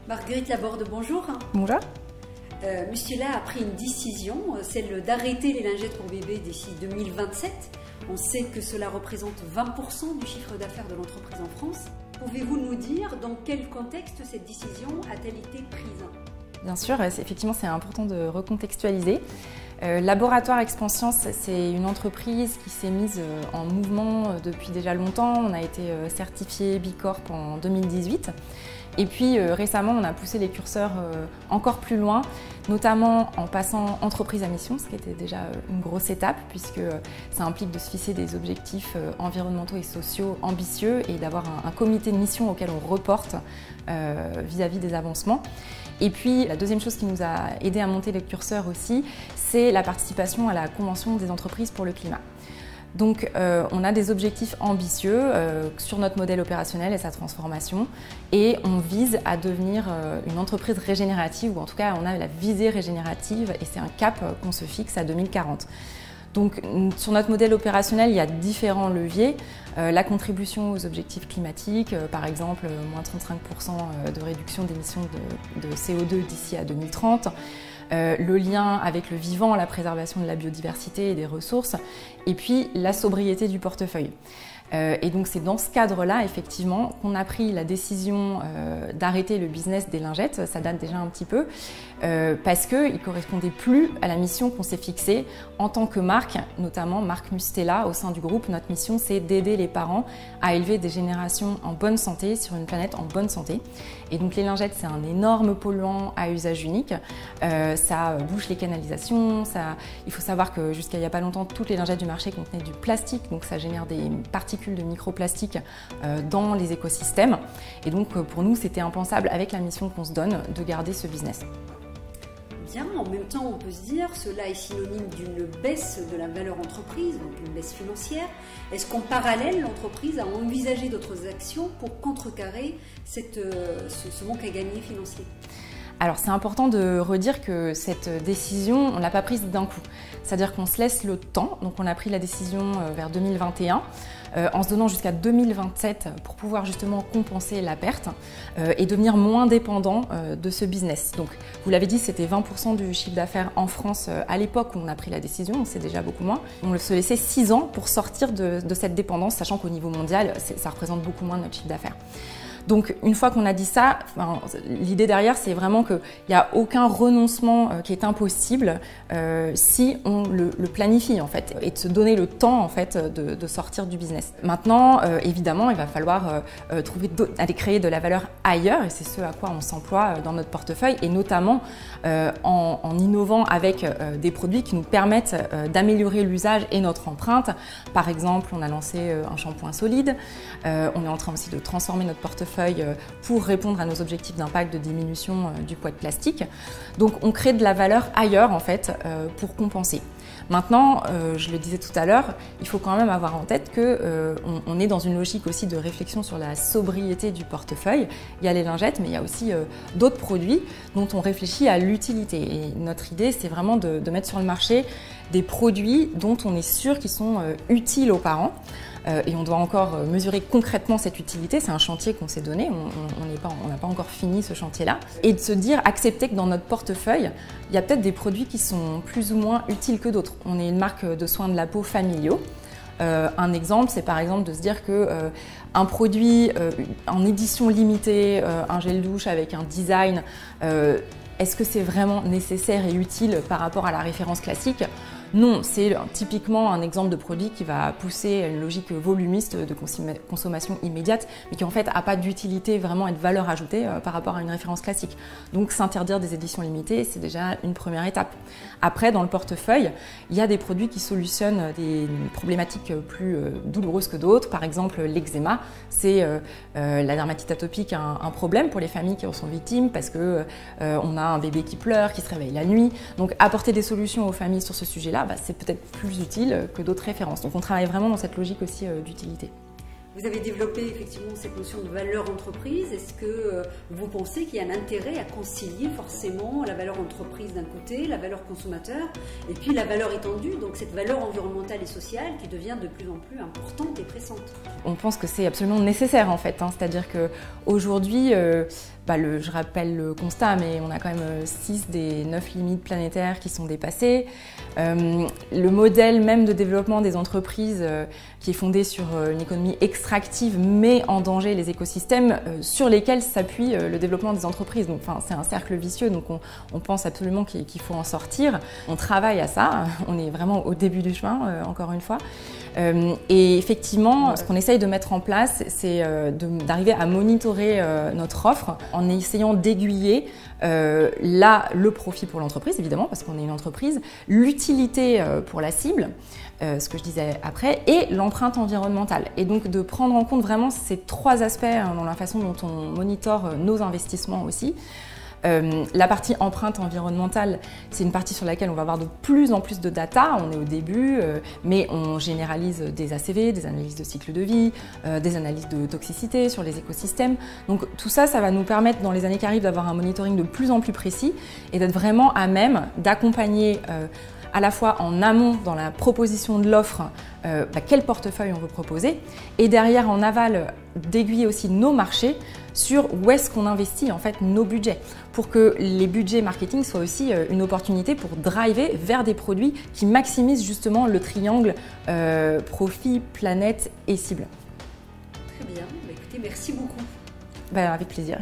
Marguerite Laborde, bonjour. Bonjour. Mustela a pris une décision, celle d'arrêter les lingettes pour bébés d'ici 2027. On sait que cela représente 20% du chiffre d'affaires de l'entreprise en France. Pouvez-vous nous dire dans quel contexte cette décision a-t-elle été prise? Bien sûr, effectivement, c'est important de recontextualiser. Laboratoire Expanscience, c'est une entreprise qui s'est mise en mouvement depuis déjà longtemps. On a été certifié B Corp en 2018. Et puis récemment, on a poussé les curseurs encore plus loin, notamment en passant entreprise à mission, ce qui était déjà une grosse étape, puisque ça implique de se fixer des objectifs environnementaux et sociaux ambitieux et d'avoir un comité de mission auquel on reporte vis-à-vis des avancements. Et puis la deuxième chose qui nous a aidé à monter les curseurs aussi, c'est la participation à la Convention des entreprises pour le climat. Donc on a des objectifs ambitieux sur notre modèle opérationnel et sa transformation et on vise à devenir une entreprise régénérative, ou en tout cas on a la visée régénérative et c'est un cap qu'on se fixe à 2040. Donc sur notre modèle opérationnel, il y a différents leviers. La contribution aux objectifs climatiques, par exemple moins 35% de réduction d'émissions de CO2 d'ici à 2030. Le lien avec le vivant, la préservation de la biodiversité et des ressources, et puis la sobriété du portefeuille. Et donc c'est dans ce cadre-là, effectivement, qu'on a pris la décision d'arrêter le business des lingettes. Ça date déjà un petit peu, parce qu'il ne correspondait plus à la mission qu'on s'est fixée en tant que marque, notamment marque Mustela au sein du groupe. Notre mission, c'est d'aider les parents à élever des générations en bonne santé sur une planète en bonne santé. Et donc les lingettes, c'est un énorme polluant à usage unique. Ça bouche les canalisations. Il faut savoir que jusqu'à il n'y a pas longtemps, toutes les lingettes du marché contenaient du plastique, donc ça génère des particules de microplastiques dans les écosystèmes. Et donc pour nous, c'était impensable avec la mission qu'on se donne de garder ce business. Bien, en même temps, on peut se dire cela est synonyme d'une baisse de la valeur entreprise, donc une baisse financière. Est-ce qu'en parallèle, l'entreprise a envisagé d'autres actions pour contrecarrer ce manque à gagner financier? Alors c'est important de redire que cette décision, on ne l'a pas prise d'un coup. C'est-à-dire qu'on se laisse le temps, donc on a pris la décision vers 2021, en se donnant jusqu'à 2027 pour pouvoir justement compenser la perte et devenir moins dépendant de ce business. Donc vous l'avez dit, c'était 20% du chiffre d'affaires en France à l'époque où on a pris la décision, c'est déjà beaucoup moins. On se laissait 6 ans pour sortir de cette dépendance, sachant qu'au niveau mondial, ça représente beaucoup moins de notre chiffre d'affaires. Donc une fois qu'on a dit ça, l'idée derrière c'est vraiment qu'il n'y a aucun renoncement qui est impossible si on le planifie en fait, et de se donner le temps en fait de sortir du business. Maintenant évidemment il va falloir aller créer de la valeur ailleurs, et c'est ce à quoi on s'emploie dans notre portefeuille, et notamment en innovant avec des produits qui nous permettent d'améliorer l'usage et notre empreinte. Par exemple, on a lancé un shampoing solide, on est en train aussi de transformer notre portefeuille pour répondre à nos objectifs d'impact de diminution du poids de plastique. Donc on crée de la valeur ailleurs en fait pour compenser. Maintenant, je le disais tout à l'heure, il faut quand même avoir en tête qu'on est dans une logique aussi de réflexion sur la sobriété du portefeuille. Il y a les lingettes, mais il y a aussi d'autres produits dont on réfléchit à l'utilité. Et notre idée, c'est vraiment de mettre sur le marché des produits dont on est sûr qu'ils sont utiles aux parents. Et on doit encore mesurer concrètement cette utilité. C'est un chantier qu'on s'est donné, on n'a pas encore fini ce chantier-là. Et de se dire, accepter que dans notre portefeuille, il y a peut-être des produits qui sont plus ou moins utiles que d'autres. On est une marque de soins de la peau familiaux. Un exemple, c'est par exemple de se dire que un produit en édition limitée, un gel douche avec un design, est-ce que c'est vraiment nécessaire et utile par rapport à la référence classique ? Non, c'est typiquement un exemple de produit qui va pousser à une logique volumiste de consommation immédiate, mais qui en fait n'a pas d'utilité vraiment et de valeur ajoutée par rapport à une référence classique. Donc s'interdire des éditions limitées, c'est déjà une première étape. Après, dans le portefeuille, il y a des produits qui solutionnent des problématiques plus douloureuses que d'autres. Par exemple, l'eczéma, c'est la dermatite atopique, un problème pour les familles qui en sont victimes parce que on a un bébé qui pleure, qui se réveille la nuit. Donc apporter des solutions aux familles sur ce sujet-là, c'est peut-être plus utile que d'autres références. Donc on travaille vraiment dans cette logique aussi d'utilité. Vous avez développé effectivement cette notion de valeur entreprise. Est-ce que vous pensez qu'il y a un intérêt à concilier forcément la valeur entreprise d'un côté, la valeur consommateur, et puis la valeur étendue, donc cette valeur environnementale et sociale qui devient de plus en plus importante et pressante? On pense que c'est absolument nécessaire en fait, c'est-à-dire qu'aujourd'hui, je rappelle le constat, mais on a quand même 6 des 9 limites planétaires qui sont dépassées. Le modèle même de développement des entreprises qui est fondé sur une économie extractive met en danger les écosystèmes sur lesquels s'appuie le développement des entreprises. Donc, c'est un cercle vicieux, donc on pense absolument qu'il faut en sortir. On travaille à ça, on est vraiment au début du chemin, encore une fois. Et effectivement, ce qu'on essaye de mettre en place, c'est d'arriver à monitorer notre offre en essayant d'aiguiller le profit pour l'entreprise, évidemment, parce qu'on est une entreprise, l'utilité pour la cible, ce que je disais après, et l'empreinte environnementale. Et donc de prendre en compte vraiment ces 3 aspects dans la façon dont on monitore nos investissements aussi. La partie empreinte environnementale, c'est une partie sur laquelle on va avoir de plus en plus de data. On est au début, mais on généralise des ACV, des analyses de cycle de vie, des analyses de toxicité sur les écosystèmes. Donc tout ça, ça va nous permettre dans les années qui arrivent d'avoir un monitoring de plus en plus précis et d'être vraiment à même d'accompagner à la fois en amont dans la proposition de l'offre, quel portefeuille on veut proposer, et derrière en aval d'aiguiller aussi nos marchés sur où est-ce qu'on investit en fait nos budgets, pour que les budgets marketing soient aussi une opportunité pour driver vers des produits qui maximisent justement le triangle profit, planète et cible. Très bien, écoutez, merci beaucoup. Avec plaisir.